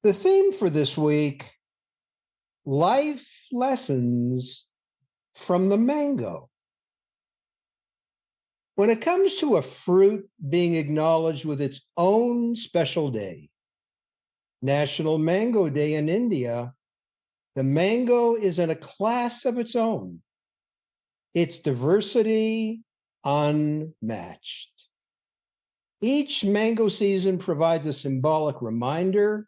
The theme for this week, life lessons from the mango. When it comes to a fruit being acknowledged with its own special day, National Mango Day in India, the mango is in a class of its own. Its diversity unmatched. Each mango season provides a symbolic reminder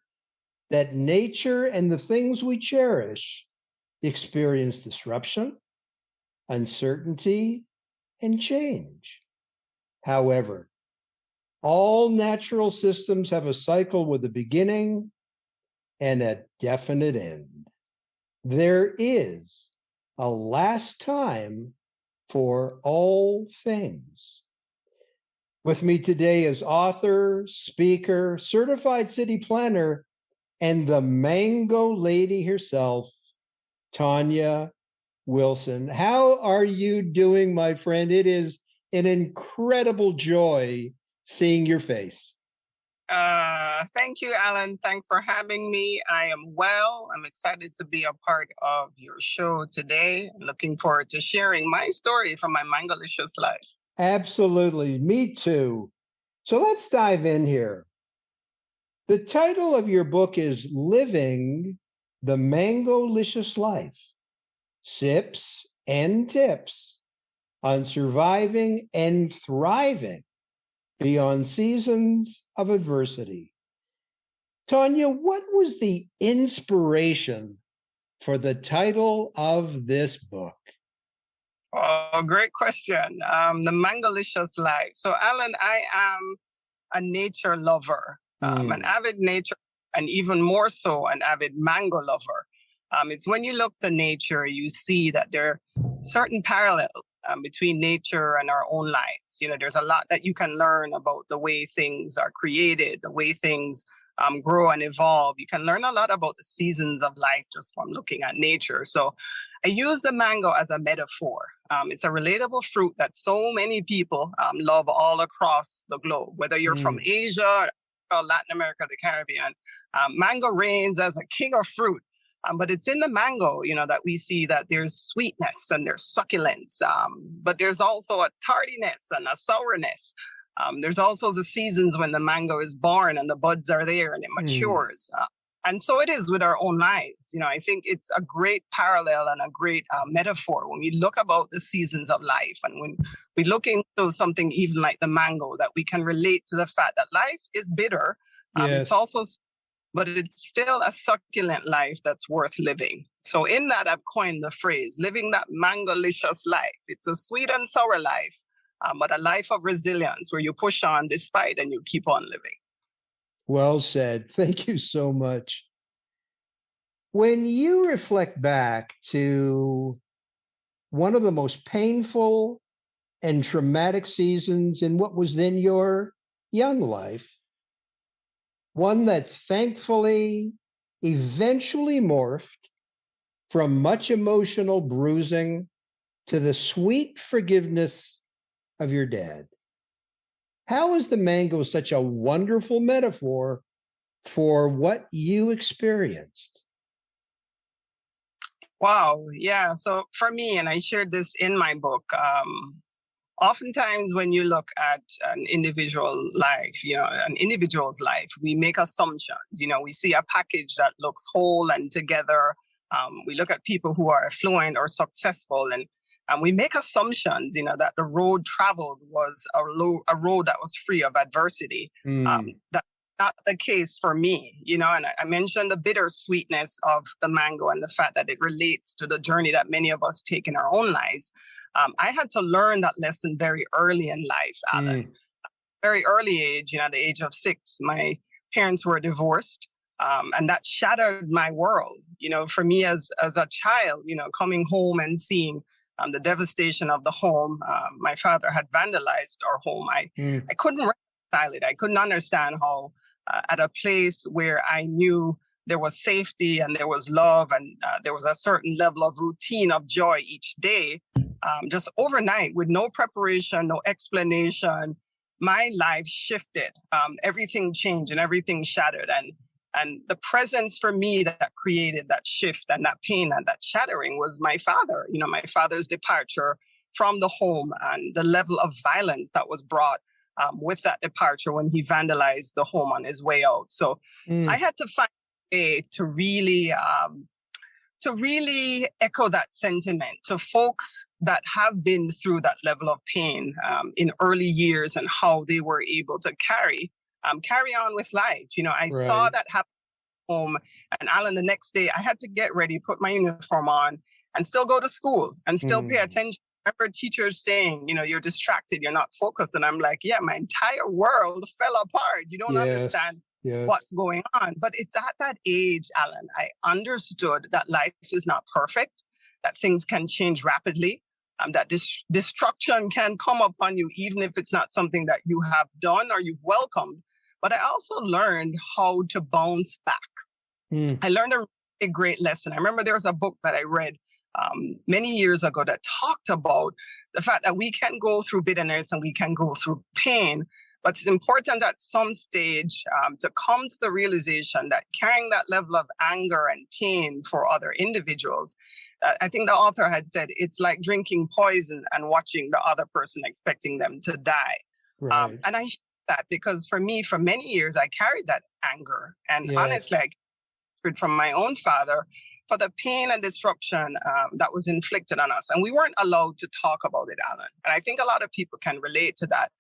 that nature and the things we cherish experience disruption, uncertainty, and change. However, all natural systems have a cycle with a beginning and a definite end. There is a last time for all things. With me today is author, speaker, certified city planner, and the Mango Lady herself, Tanya Wilson. How are you doing, my friend? It is an incredible joy seeing your face. Thank you, Alan. Thanks for having me. I am well. I'm excited to be a part of your show today. Looking forward to sharing my story from my Mangolicious life. Absolutely. Me too. So let's dive in here. The title of your book is Living the Mangolicious Life, Sips and Tips on Surviving and Thriving Beyond Seasons of Adversity. Tanya, what was the inspiration for the title of this book? Oh, great question. The Mangolicious Life. So, Alan, I am a nature lover, an avid nature, and even more so, an avid mango lover. It's when you look to nature, you see that there are certain parallels between nature and our own lives. You know, there's a lot that you can learn about the way things are created, the way things grow and evolve. You can learn a lot about the seasons of life just from looking at nature. So I use the mango as a metaphor. It's a relatable fruit that so many people love all across the globe, whether you're from Asia or Latin America, the Caribbean. Mango reigns as a king of fruit. But it's in the mango, you know, that we see that there's sweetness and there's succulence, but there's also a tardiness and a sourness. There's also the seasons when the mango is born and the buds are there and it matures. And so it is with our own lives. You know, I think it's a great parallel and a great metaphor when we look about the seasons of life. And when we look into something even like the mango, that we can relate to the fact that life is bitter. It's also, but it's still a succulent life that's worth living. So in that, I've coined the phrase, living that mangolicious life. It's a sweet and sour life, but a life of resilience where you push on despite and you keep on living. Well said. Thank you so much. When you reflect back to one of the most painful and traumatic seasons in what was then your young life, one that thankfully eventually morphed from much emotional bruising to the sweet forgiveness of your dad. How is the mango such a wonderful metaphor for what you experienced? Wow. Yeah. So for me, and I shared this in my book, oftentimes when you look at an individual life, you know, an individual's life, we make assumptions. You know, we see a package that looks whole and together. We look at people who are affluent or successful, and we make assumptions, you know, that the road traveled was a road that was free of adversity. That's not the case for me, you know, and I mentioned the bittersweetness of the mango and the fact that it relates to the journey that many of us take in our own lives. I had to learn that lesson very early in life, Alan. Very early age, you know, at the age of 6, my parents were divorced. And that shattered my world. You know, for me as a child, you know, coming home and seeing the devastation of the home. My father had vandalized our home. I couldn't reconcile it. I couldn't understand how at a place where I knew there was safety and there was love and there was a certain level of routine of joy each day, just overnight with no preparation, no explanation, my life shifted. Everything changed and everything shattered. And the presence for me that created that shift and that pain and that shattering was my father. You know, my father's departure from the home and the level of violence that was brought with that departure when he vandalized the home on his way out. So I had to find a way to really echo that sentiment to folks that have been through that level of pain in early years and how they were able to carry on with life. You know, I saw that happen home. And Alan, the next day, I had to get ready, put my uniform on, and still go to school and still pay attention. I remember teachers saying, you know, you're distracted, you're not focused. And I'm like, yeah, my entire world fell apart. You don't understand what's going on. But it's at that age, Alan, I understood that life is not perfect, that things can change rapidly, that destruction can come upon you, even if it's not something that you have done or you've welcomed. But I also learned how to bounce back. I learned a great lesson. I remember there was a book that I read many years ago that talked about the fact that we can go through bitterness and we can go through pain, but it's important at some stage to come to the realization that carrying that level of anger and pain for other individuals, I think the author had said, it's like drinking poison and watching the other person expecting them to die. And I that because for me, for many years, I carried that anger. And honestly, I carried from my own father for the pain and disruption that was inflicted on us. And we weren't allowed to talk about it, Alan. And I think a lot of people can relate to that.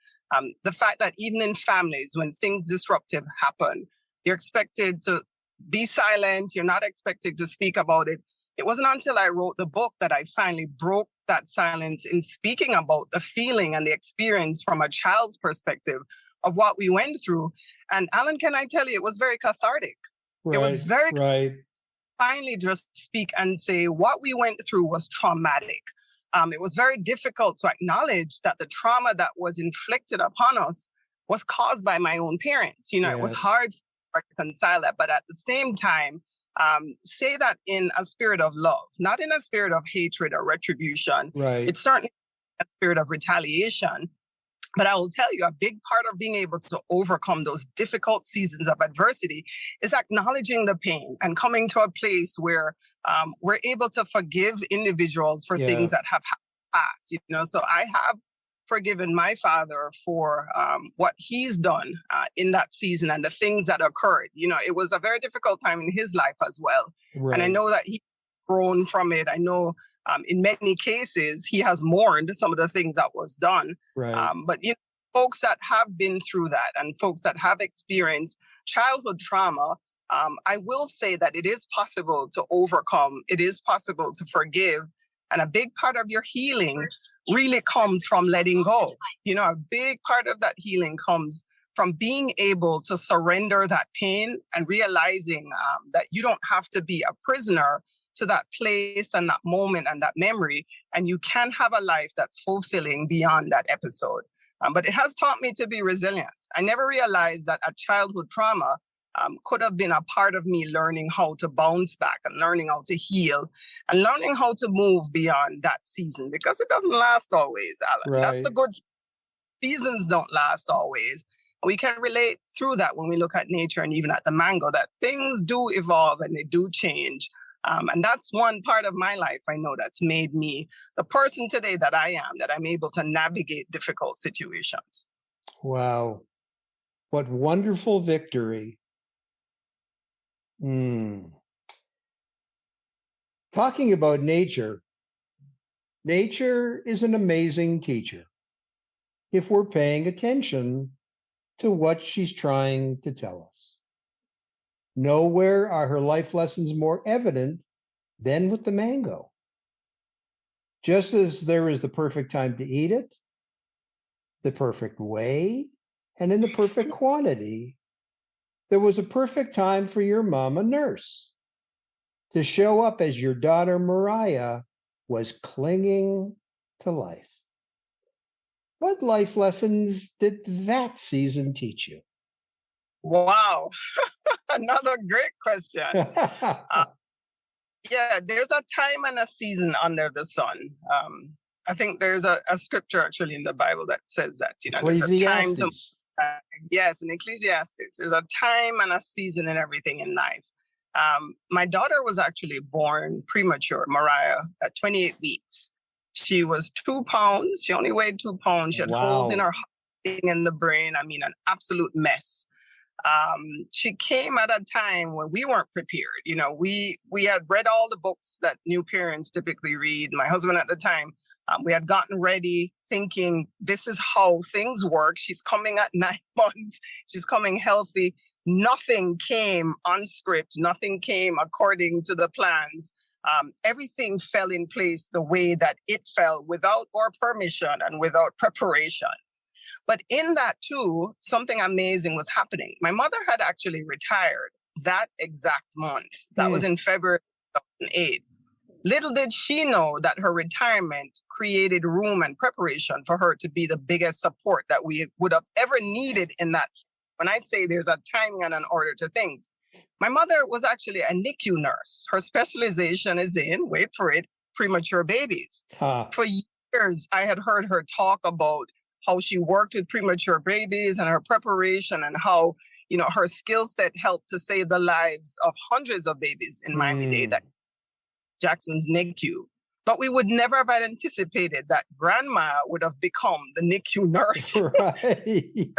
The fact that even in families, when things disruptive happen, you're expected to be silent. You're not expected to speak about it. It wasn't until I wrote the book that I finally broke that silence in speaking about the feeling and the experience from a child's perspective of what we went through. And Alan, can I tell you, it was very cathartic. It was very finally just speak and say what we went through was traumatic. It was very difficult to acknowledge that the trauma that was inflicted upon us was caused by my own parents. You know, it was hard to reconcile that, but at the same time, say that in a spirit of love, not in a spirit of hatred or retribution. It's certainly a spirit of retaliation. But I will tell you, a big part of being able to overcome those difficult seasons of adversity is acknowledging the pain and coming to a place where we're able to forgive individuals for things that have passed. You know, so I have forgiven my father for what he's done in that season and the things that occurred. You know, it was a very difficult time in his life as well. And I know that he's grown from it. I know in many cases, he has mourned some of the things that was done. But you know, folks that have been through that and folks that have experienced childhood trauma, I will say that it is possible to overcome. It is possible to forgive. And a big part of your healing really comes from letting go. You know, a big part of that healing comes from being able to surrender that pain and realizing that you don't have to be a prisoner to that place and that moment and that memory, and you can have a life that's fulfilling beyond that episode. But it has taught me to be resilient. I never realized that a childhood trauma could have been a part of me learning how to bounce back and learning how to heal and learning how to move beyond that season, because it doesn't last always, Alan. That's the good seasons don't last always. We can relate through that when we look at nature and even at the mango, that things do evolve and they do change. And that's one part of my life I know that's made me the person today that I am, that I'm able to navigate difficult situations. Wow. What wonderful victory. Talking about nature, nature is an amazing teacher if we're paying attention to what she's trying to tell us. Nowhere are her life lessons more evident than with the mango. Just as there is the perfect time to eat it, the perfect way, and in the perfect quantity, there was a perfect time for your mama nurse to show up as your daughter Mariah was clinging to life. What life lessons did that season teach you? Wow. Another great question. Yeah, there's a time and a season under the sun. I think there's a scripture actually in the Bible that says that, you know, there's a time to Yes, in Ecclesiastes, there's a time and a season and everything in life. My daughter was actually born premature, Mariah, at 28 weeks. She was 2 pounds. She only weighed 2 pounds. She had holes in her heart and in the brain. I mean, an absolute mess. She came at a time when we weren't prepared. You know, we had read all the books that new parents typically read. My husband at the time, we had gotten ready thinking this is how things work. She's coming at 9 months. She's coming healthy. Nothing came on script. Nothing came according to the plans. Everything fell in place the way that it fell without our permission and without preparation. But in that too, something amazing was happening. My mother had actually retired that exact month. That was in February 2008. Little did she know that her retirement created room and preparation for her to be the biggest support that we would have ever needed in that. When I say there's a timing and an order to things, my mother was actually a NICU nurse. Her specialization is in, wait for it, premature babies. For years, I had heard her talk about how she worked with premature babies and her preparation and how, you know, her skill set helped to save the lives of hundreds of babies in Miami-Dade, that Jackson's NICU. But we would never have anticipated that grandma would have become the NICU nurse. Right.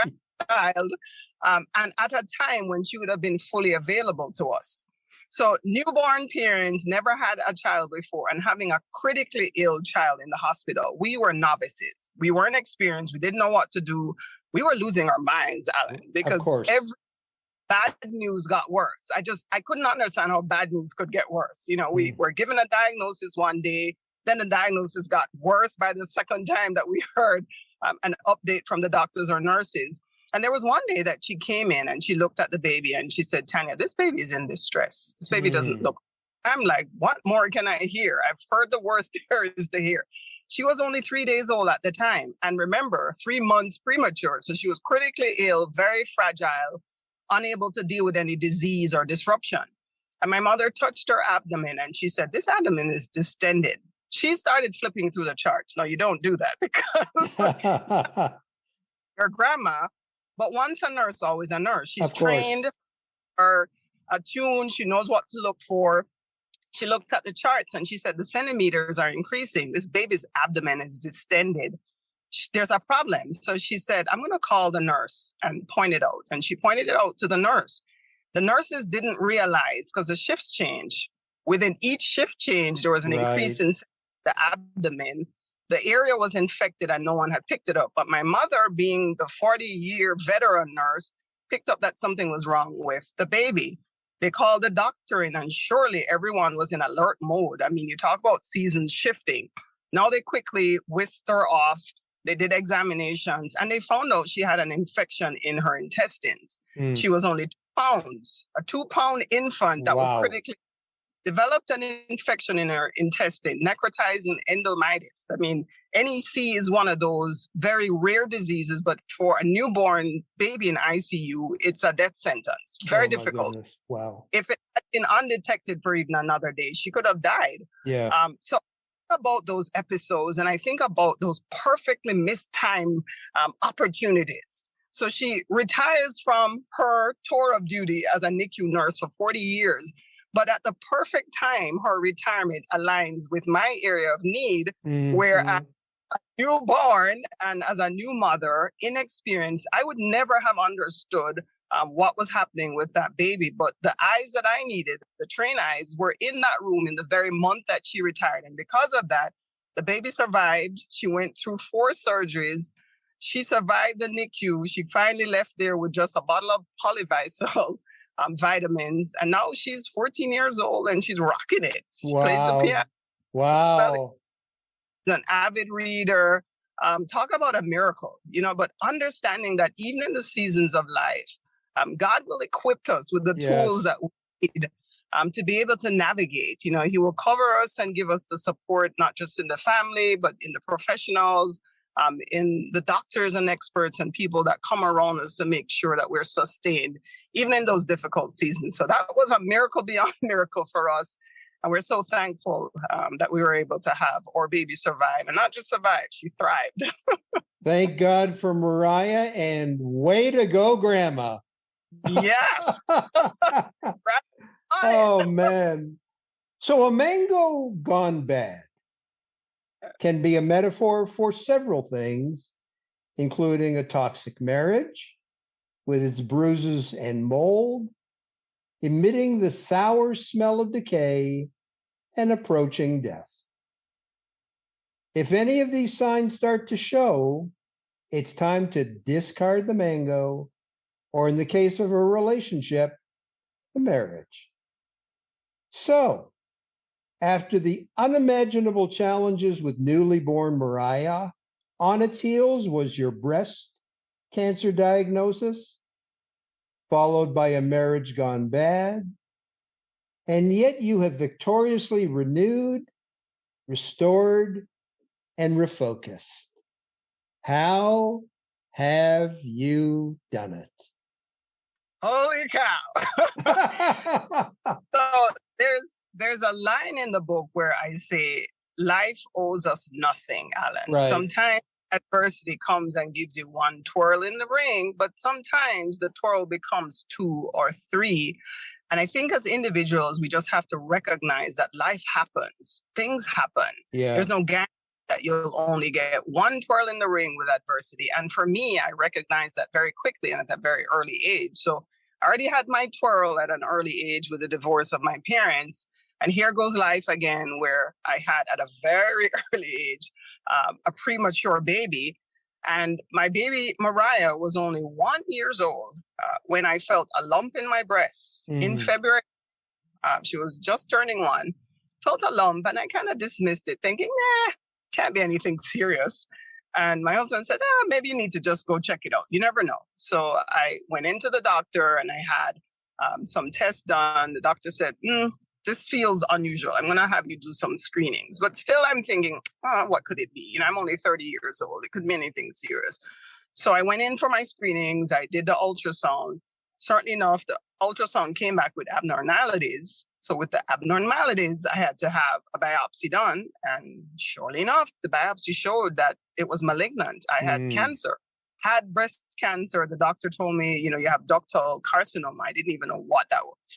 Child, and at a time when she would have been fully available to us. So newborn parents never had a child before, and having a critically ill child in the hospital, we were novices. We weren't experienced. We didn't know what to do. We were losing our minds, Alan, because every bad news got worse. I couldn't understand how bad news could get worse. You know, we were given a diagnosis one day, then the diagnosis got worse by the second time that we heard an update from the doctors or nurses. And there was one day that she came in and she looked at the baby and she said, Tanya, this baby is in distress. This baby doesn't look. I'm like, what more can I hear? I've heard the worst there is to hear. She was only 3 days old at the time. And remember, 3 months premature. So she was critically ill, very fragile, unable to deal with any disease or disruption. And my mother touched her abdomen and she said, this abdomen is distended. She started flipping through the charts. No, you don't do that because your grandma. But once a nurse, always a nurse. She's trained or attuned. She knows what to look for. She looked at the charts and she said, the centimeters are increasing. This baby's abdomen is distended. There's a problem. So she said, I'm going to call the nurse and point it out. And she pointed it out to the nurse. The nurses didn't realize because the shifts change. Within each shift change, there was an increase in the abdomen. The area was infected and no one had picked it up. But my mother, being the 40-year veteran nurse, picked up that something was wrong with the baby. They called the doctor in and surely everyone was in alert mode. I mean, you talk about seasons shifting. Now they quickly whisked her off. They did examinations and they found out she had an infection in her intestines. She was only 2 pounds, a 2-pound infant that was critically developed an infection in her intestine, necrotizing endomitis. I mean, NEC is one of those very rare diseases, but for a newborn baby in ICU, it's a death sentence. Very difficult. Wow. If it had been undetected for even another day, she could have died. Yeah. So I think about those episodes and I think about those perfectly mistimed opportunities. So she retires from her tour of duty as a NICU nurse for 40 years. But at the perfect time, her retirement aligns with my area of need, where as a newborn and as a new mother, inexperienced, I would never have understood what was happening with that baby. But the eyes that I needed, the trained eyes, were in that room in the very month that she retired. And because of that, the baby survived. She went through 4 surgeries. She survived the NICU. She finally left there with just a bottle of polyvisol. Vitamins, and now she's 14 years old and she's rocking it. She plays the piano. Wow. She's an avid reader. Talk about a miracle, you know, but understanding that even in the seasons of life, God will equip us with the tools that we need to be able to navigate. You know, He will cover us and give us the support, not just in the family, but in the professionals, in the doctors and experts and people that come around us to make sure that we're sustained, even in those difficult seasons. So that was a miracle beyond miracle for us. And we're so thankful that we were able to have our baby survive. And not just survive, she thrived. Thank God for Mariah, and way to go, Grandma. Yes. Oh, man. So a mango gone bad can be a metaphor for several things, including a toxic marriage with its bruises and mold, emitting the sour smell of decay and approaching death. If any of these signs start to show, it's time to discard the mango, or in the case of a relationship, the marriage. So, after the unimaginable challenges with newly born Mariah, on its heels was your breast cancer diagnosis, followed by a marriage gone bad, and yet you have victoriously renewed, restored, and refocused. How have you done it? Holy cow. So there's a line in the book where I say, life owes us nothing, Alan. Right. Sometimes adversity comes and gives you one twirl in the ring, but sometimes the twirl becomes 2 or 3. And I think as individuals, we just have to recognize that life happens. Things happen. Yeah. There's no guarantee that you'll only get one twirl in the ring with adversity. And for me, I recognize that very quickly and at a very early age. So I already had my twirl at an early age with the divorce of my parents. And here goes life again, where I had at a very early age a premature baby. And my baby, Mariah, was only 1 year old when I felt a lump in my breast in February. She was just turning 1, felt a lump, and I kind of dismissed it, thinking, can't be anything serious. And my husband said, maybe you need to just go check it out. You never know. So I went into the doctor and I had some tests done. The doctor said, this feels unusual. I'm going to have you do some screenings. But still, I'm thinking, what could it be? I'm only 30 years old. It could be anything serious. So I went in for my screenings. I did the ultrasound. Certainly enough, the ultrasound came back with abnormalities. So with the abnormalities, I had to have a biopsy done. And surely enough, the biopsy showed that it was malignant. I had cancer. Had breast cancer. The doctor told me, you have ductal carcinoma. I didn't even know what that was.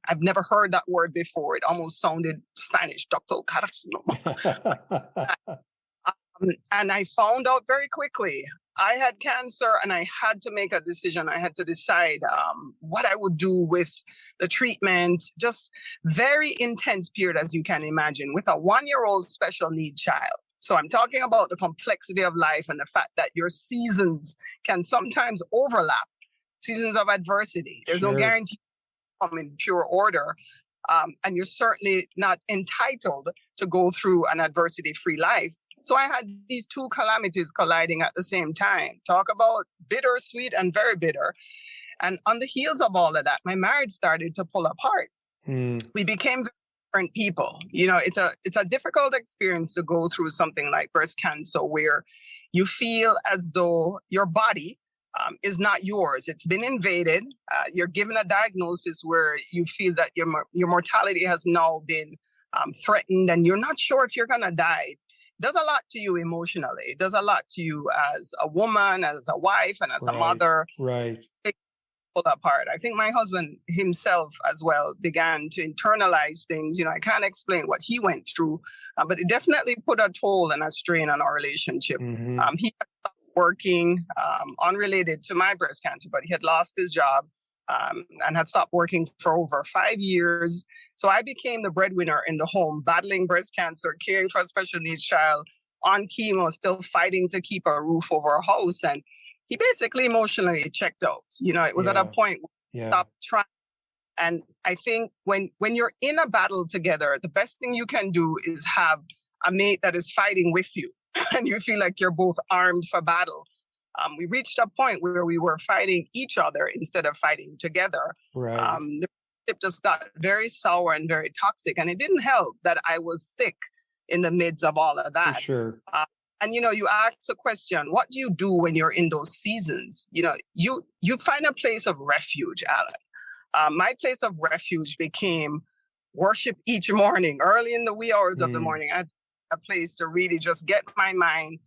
I've never heard that word before. It almost sounded Spanish, ductal carcinoma. And I found out very quickly I had cancer and I had to make a decision. I had to decide what I would do with the treatment. Just very intense period, as you can imagine, with a 1-year-old special need child. So I'm talking about the complexity of life and the fact that your seasons can sometimes overlap, seasons of adversity. There's no guarantee you come in pure order. And you're certainly not entitled to go through an adversity-free life. So I had these 2 calamities colliding at the same time. Talk about bittersweet and very bitter. And on the heels of all of that, my marriage started to pull apart. We became different people. It's a difficult experience to go through something like breast cancer, where you feel as though your body is not yours. It's been invaded. You're given a diagnosis where you feel that your mortality has now been threatened, and you're not sure if you're going to die. It does a lot to you emotionally. It does a lot to you as a woman, as a wife, and as a mother. Right. It pulled apart. I think my husband himself as well began to internalize things. I can't explain what he went through, but it definitely put a toll and a strain on our relationship. He had stopped working, unrelated to my breast cancer, but he had lost his job and had stopped working for over 5 years. So I became the breadwinner in the home, battling breast cancer, caring for a special needs child, on chemo, still fighting to keep a roof over our house. And he basically emotionally checked out. It was at a point where he stopped trying. And I think when you're in a battle together, the best thing you can do is have a mate that is fighting with you. And you feel like you're both armed for battle. We reached a point where we were fighting each other instead of fighting together. Right. The relationship just got very sour and very toxic. And it didn't help that I was sick in the midst of all of that. For sure. And you ask the question, what do you do when you're in those seasons? You find a place of refuge, Alan. My place of refuge became worship each morning, early in the wee hours of the morning. I had a place to really just get my mind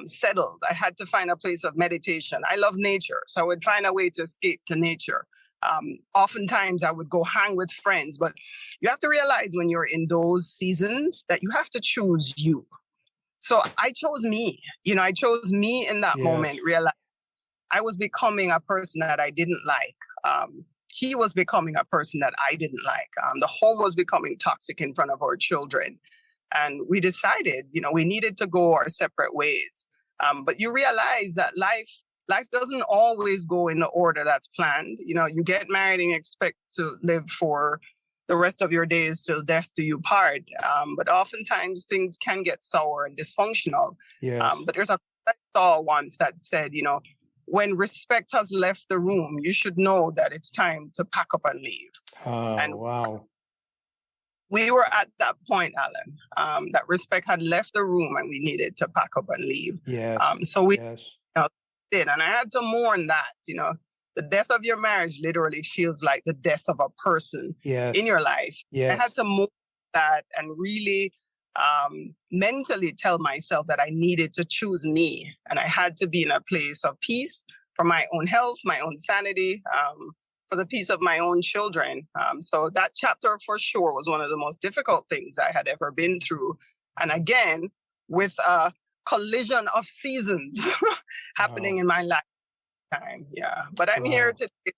settled. I had to find a place of meditation. I love nature, so I would find a way to escape to nature. Oftentimes I would go hang with friends, but you have to realize when you're in those seasons that you have to choose you. So I chose me. I chose me in that moment, realize I was becoming a person that I didn't like. He was becoming a person that I didn't like. The home was becoming toxic in front of our children. And we decided, we needed to go our separate ways. But you realize that life doesn't always go in the order that's planned. You get married and expect to live for the rest of your days till death do you part. But oftentimes things can get sour and dysfunctional. But there's a quote I saw once that said, when respect has left the room, you should know that it's time to pack up and leave. And wow. We were at that point, Alan, that respect had left the room and we needed to pack up and leave. So we did. And I had to mourn that, the death of your marriage literally feels like the death of a person in your life. I had to mourn that and really mentally tell myself that I needed to choose me. And I had to be in a place of peace for my own health, my own sanity, for the peace of my own children. So that chapter for sure was one of the most difficult things I had ever been through. And again, with a collision of seasons happening in my lifetime. But I'm here today.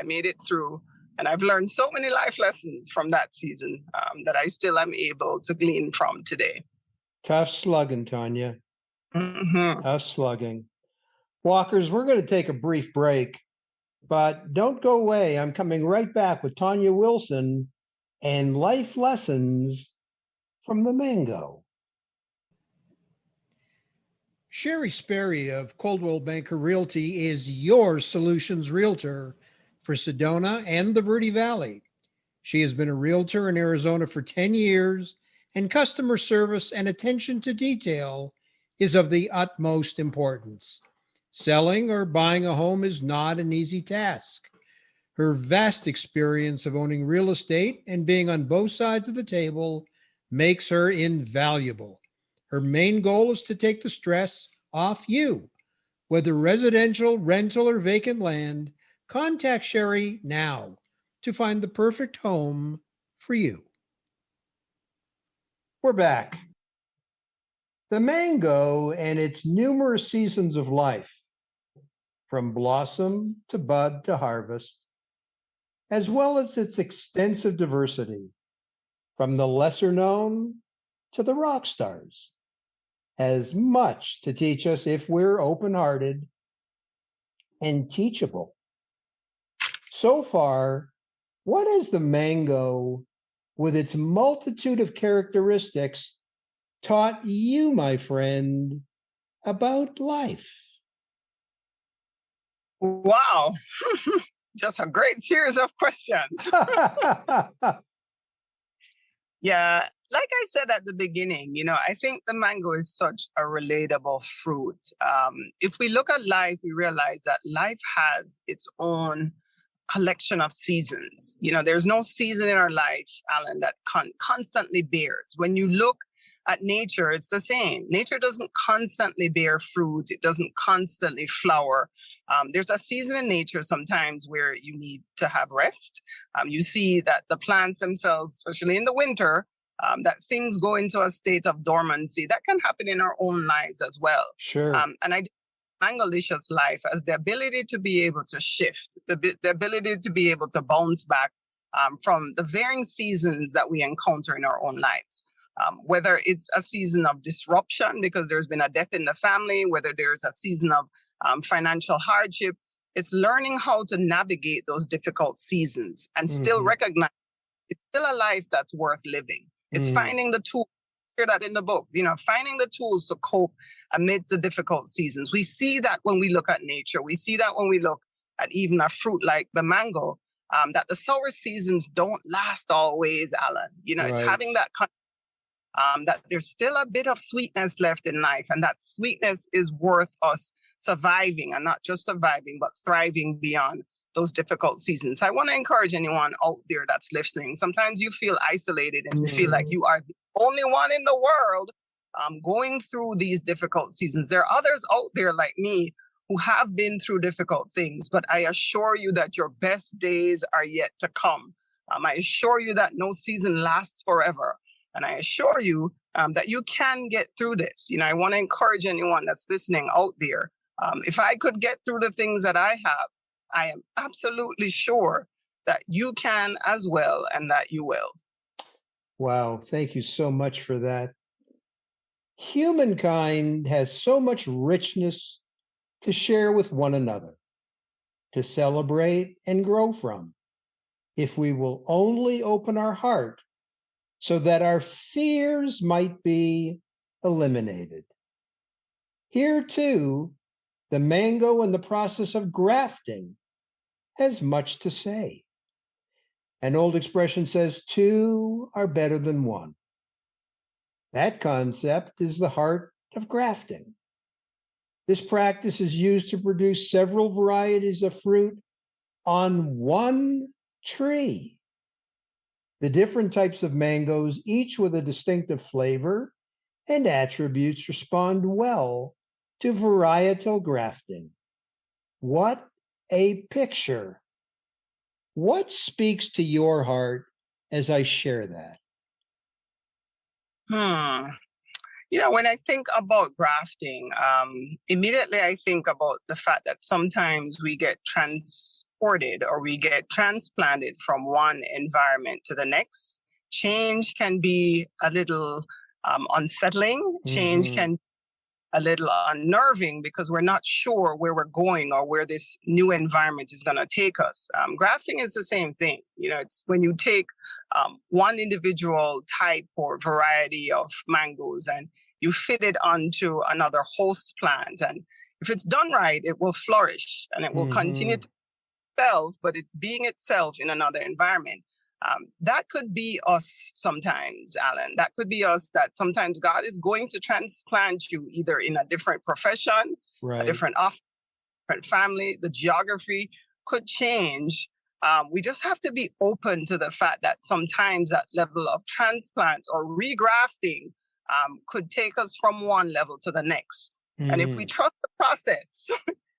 I made it through. And I've learned so many life lessons from that season that I still am able to glean from today. Tough slugging, Tanya. Tough slugging. Walkers, we're going to take a brief break, but don't go away. I'm coming right back with Tanya Wilson and life lessons from the mango. Sherry Sperry of Coldwell Banker Realty is your solutions realtor for Sedona and the Verde Valley. She has been a realtor in Arizona for 10 years, and customer service and attention to detail is of the utmost importance. Selling or buying a home is not an easy task. Her vast experience of owning real estate and being on both sides of the table makes her invaluable. Her main goal is to take the stress off you. Whether residential, rental, or vacant land, contact Sherry now to find the perfect home for you. We're back. The mango and its numerous seasons of life, from blossom to bud to harvest, as well as its extensive diversity, from the lesser known to the rock stars, has much to teach us if we're open-hearted and teachable. So far, what has the mango, with its multitude of characteristics, taught you, my friend, about life? Wow. Just a great series of questions. Like I said at the beginning, I think the mango is such a relatable fruit. If we look at life, we realize that life has its own collection of seasons. There's no season in our life, Alan, that constantly bears. When you look at nature, it's the same. Nature doesn't constantly bear fruit. It doesn't constantly flower. There's a season in nature sometimes where you need to have rest. You see that the plants themselves, especially in the winter, that things go into a state of dormancy. That can happen in our own lives as well. Sure. And I Mangolicious Life as the ability to be able to shift, the ability to be able to bounce back from the varying seasons that we encounter in our own lives. Whether it's a season of disruption because there's been a death in the family, whether there's a season of financial hardship, it's learning how to navigate those difficult seasons and still recognize it's still a life that's worth living. It's finding the tools. Hear that in the book, finding the tools to cope amidst the difficult seasons. We see that when we look at nature. We see that when we look at even a fruit like the mango, that the sour seasons don't last always, Alan. It's having that that there's still a bit of sweetness left in life, and that sweetness is worth us surviving, and not just surviving, but thriving beyond those difficult seasons. I want to encourage anyone out there that's listening. Sometimes you feel isolated and you feel like you are the only one in the world going through these difficult seasons. There are others out there like me who have been through difficult things, but I assure you that your best days are yet to come. I assure you that no season lasts forever. And I assure you that you can get through this. I want to encourage anyone that's listening out there. If I could get through the things that I have, I am absolutely sure that you can as well, and that you will. Wow. Thank you so much for that. Humankind has so much richness to share with one another, to celebrate and grow from, if we will only open our heart so that our fears might be eliminated. Here, too, the mango in the process of grafting has much to say. An old expression says, two are better than one. That concept is the heart of grafting. This practice is used to produce several varieties of fruit on one tree. The different types of mangoes, each with a distinctive flavor and attributes, respond well to varietal grafting. What a picture! What speaks to your heart as I share that? When I think about grafting, immediately I think about the fact that sometimes we get transported or we get transplanted from one environment to the next. Change can be a little unsettling. Change can be a little unnerving because we're not sure where we're going or where this new environment is going to take us. Grafting is the same thing. It's when you take one individual type or variety of mangoes and you fit it onto another host plant. And if it's done right, it will flourish and it will continue to itself, but it's being itself in another environment. That could be us sometimes, Alan. That could be us, that sometimes God is going to transplant you either in a different profession, a different office, different family. The geography could change. We just have to be open to the fact that sometimes that level of transplant or regrafting could take us from one level to the next. And if we trust the process,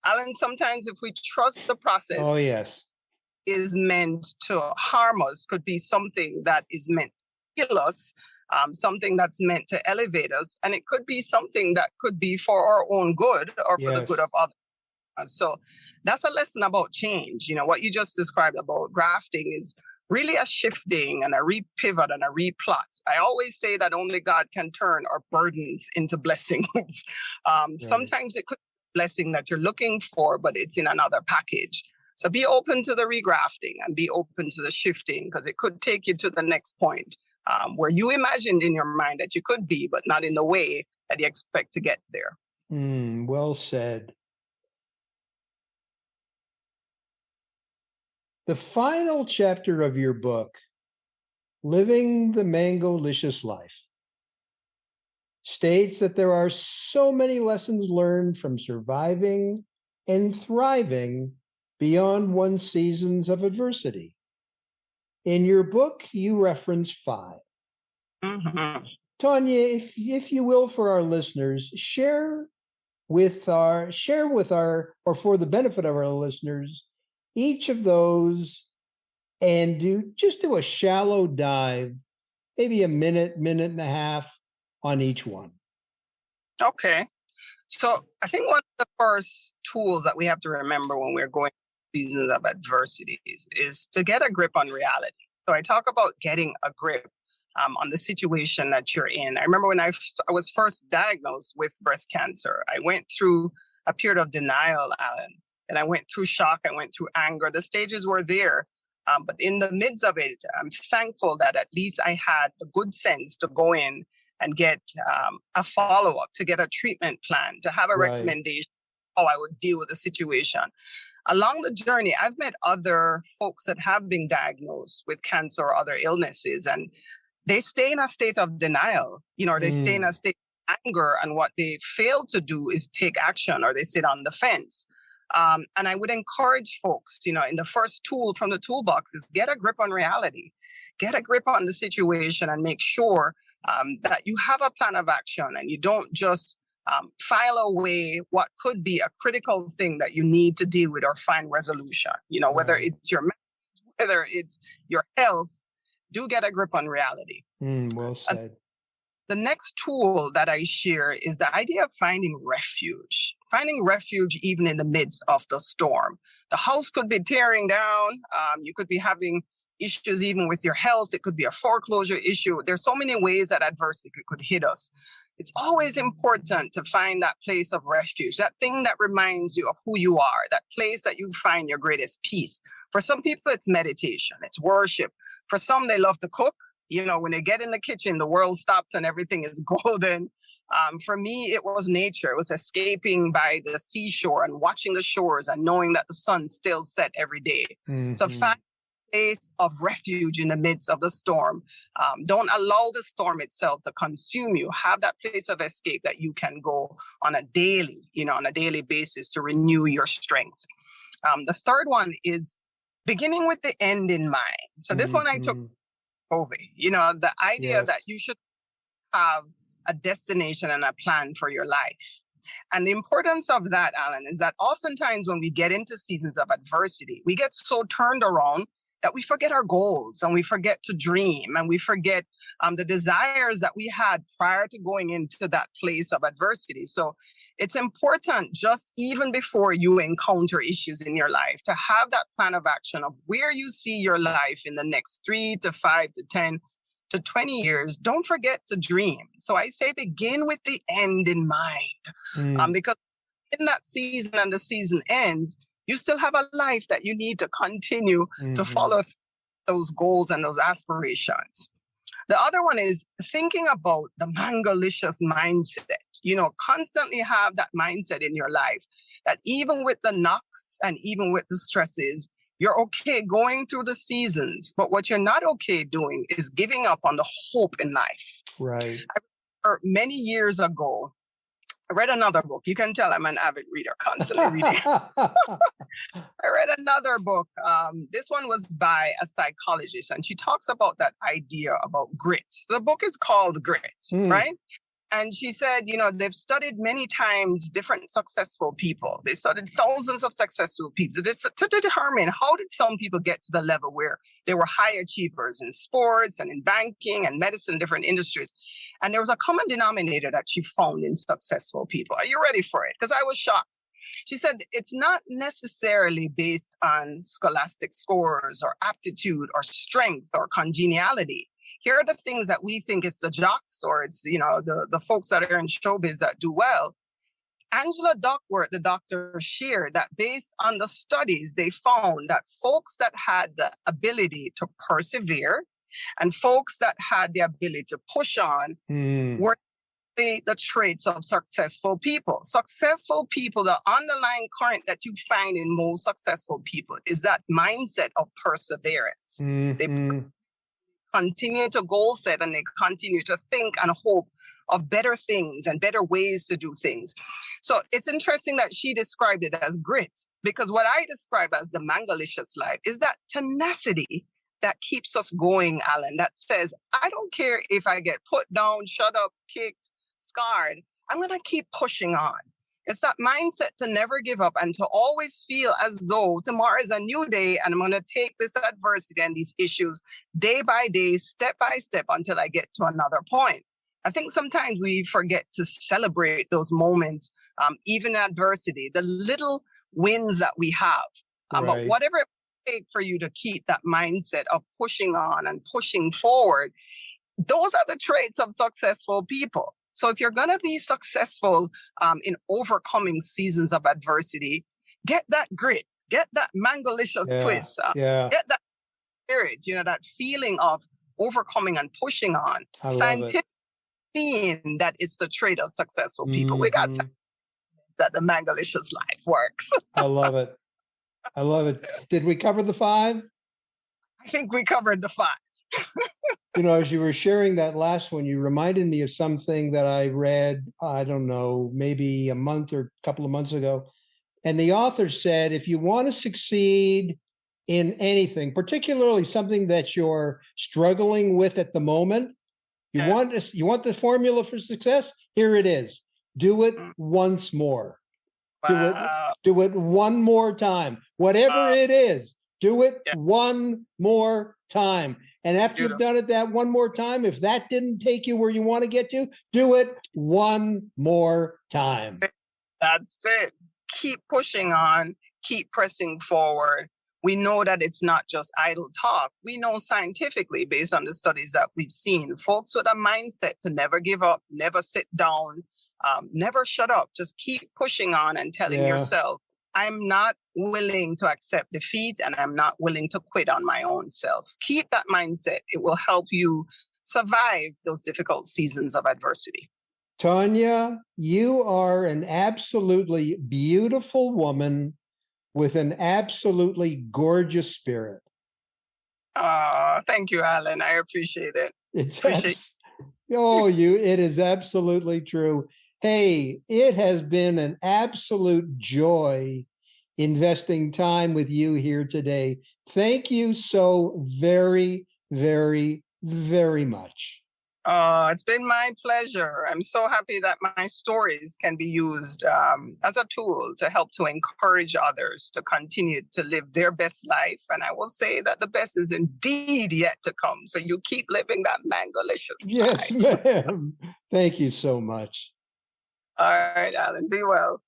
Alan, sometimes if we trust the process, oh yes, is meant to harm us, could be something that is meant to kill us, something that's meant to elevate us, and it could be something that could be for our own good or for the good of others. So that's a lesson about change. What you just described about grafting is really a shifting and a repivot and a replot. I always say that only God can turn our burdens into blessings. Sometimes it could be a blessing that you're looking for, but it's in another package. So be open to the regrafting and be open to the shifting, because it could take you to the next point where you imagined in your mind that you could be, but not in the way that you expect to get there. Well said. The final chapter of your book, Living the Mangolicious Life, states that there are so many lessons learned from surviving and thriving beyond one's seasons of adversity. In your book, you reference 5. Tanya, if you will, for our listeners, share with our, or for the benefit of our listeners, each of those, and do a shallow dive, maybe a minute and a half on each one. Okay. So I think one of the first tools that we have to remember when we're going through seasons of adversities is to get a grip on reality. So I talk about getting a grip on the situation that you're in. I remember when I was first diagnosed with breast cancer, I went through a period of denial, Alan, and I went through shock, I went through anger. The stages were there. But in the midst of it, I'm thankful that at least I had the good sense to go in and get a follow-up, to get a treatment plan, to have a recommendation how I would deal with the situation. Along the journey, I've met other folks that have been diagnosed with cancer or other illnesses, and they stay in a state of denial. They stay in a state of anger, and what they fail to do is take action, or they sit on the fence. And I would encourage folks, in the first tool from the toolbox is get a grip on reality, get a grip on the situation, and make sure that you have a plan of action and you don't just file away what could be a critical thing that you need to deal with or find resolution. Whether it's whether it's your health, do get a grip on reality. Well said. The next tool that I share is the idea of finding refuge even in the midst of the storm. The house could be tearing down. You could be having issues even with your health. It could be a foreclosure issue. There's so many ways that adversity could hit us. It's always important to find that place of refuge, that thing that reminds you of who you are, that place that you find your greatest peace. For some people, it's meditation, it's worship. For some, they love to cook. When they get in the kitchen, the world stops and everything is golden. For me, it was nature. It was escaping by the seashore and watching the shores and knowing that the sun still set every day. So find a place of refuge in the midst of the storm. Don't allow the storm itself to consume you. Have that place of escape that you can go on a daily basis to renew your strength. The third one is beginning with the end in mind. So this one I took COVID, the idea that you should have a destination and a plan for your life. And the importance of that, Alan, is that oftentimes when we get into seasons of adversity, we get so turned around that we forget our goals and we forget to dream and we forget the desires that we had prior to going into that place of adversity. So it's important, just even before you encounter issues in your life, to have that plan of action of where you see your life in the next 3 to 5 to 10 to 20 years. Don't forget to dream. So I say begin with the end in mind, because in that season and the season ends, you still have a life that you need to continue to follow those goals and those aspirations. The other one is thinking about the Mangolicious mindset. Constantly have that mindset in your life that even with the knocks and even with the stresses, you're okay going through the seasons. But what you're not okay doing is giving up on the hope in life. Right. I remember many years ago, I read another book. You can tell I'm an avid reader, constantly reading. I read another book. This one was by a psychologist, and she talks about that idea about grit. The book is called Grit, right? And she said, they've studied many times different successful people. They studied thousands of successful people to determine how did some people get to the level where they were high achievers in sports and in banking and medicine, different industries. And there was a common denominator that she found in successful people. Are you ready for it? Because I was shocked. She said, it's not necessarily based on scholastic scores or aptitude or strength or congeniality. Here are the things that we think it's the jocks or it's, the folks that are in showbiz that do well. Angela Duckworth, the doctor, shared that based on the studies, they found that folks that had the ability to persevere and folks that had the ability to push on were the traits of successful people. Successful people, the underlying current that you find in most successful people is that mindset of perseverance. They continue to goal set and they continue to think and hope of better things and better ways to do things. So it's interesting that she described it as grit, because what I describe as the Mangolicious life is that tenacity that keeps us going, Alan, that says, I don't care if I get put down, shut up, kicked, scarred, I'm going to keep pushing on. It's that mindset to never give up and to always feel as though tomorrow is a new day and I'm going to take this adversity and these issues day by day, step by step until I get to another point. I think sometimes we forget to celebrate those moments, even adversity, the little wins that we have. But whatever it takes for you to keep that mindset of pushing on and pushing forward, those are the traits of successful people. So if you're going to be successful in overcoming seasons of adversity, get that grit, get that Mangolicious twist, get that spirit, that feeling of overcoming and pushing on. Scientific seen that it's the trait of successful people. We got that the Mangolicious life works. I love it. I love it. Did we cover the 5? I think we covered the 5. As you were sharing that last one, you reminded me of something that I read, I don't know, maybe a month or a couple of months ago. And the author said, if you want to succeed in anything, particularly something that you're struggling with at the moment, you want the formula for success? Here it is. Do it once more. Wow. Do it one more time. Whatever it is, do it one more time. And after you've done it that one more time, if that didn't take you where you want to get to, do it one more time. That's it. Keep pushing on, keep pressing forward. We know that it's not just idle talk. We know scientifically, based on the studies that we've seen, folks with a mindset to never give up, never sit down, never shut up, just keep pushing on and telling yourself, I'm not willing to accept defeat and I'm not willing to quit on my own self. Keep that mindset. It will help you survive those difficult seasons of adversity. Tanya, you are an absolutely beautiful woman with an absolutely gorgeous spirit. Thank you, Alan. I appreciate it. It is absolutely true. Hey, it has been an absolute joy investing time with you here today. Thank you so very, very, very much. It's been my pleasure. I'm so happy that my stories can be used as a tool to help to encourage others to continue to live their best life. And I will say that the best is indeed yet to come. So you keep living that Mangolicious life. Yes, ma'am. Thank you so much. All right, Alan, be well.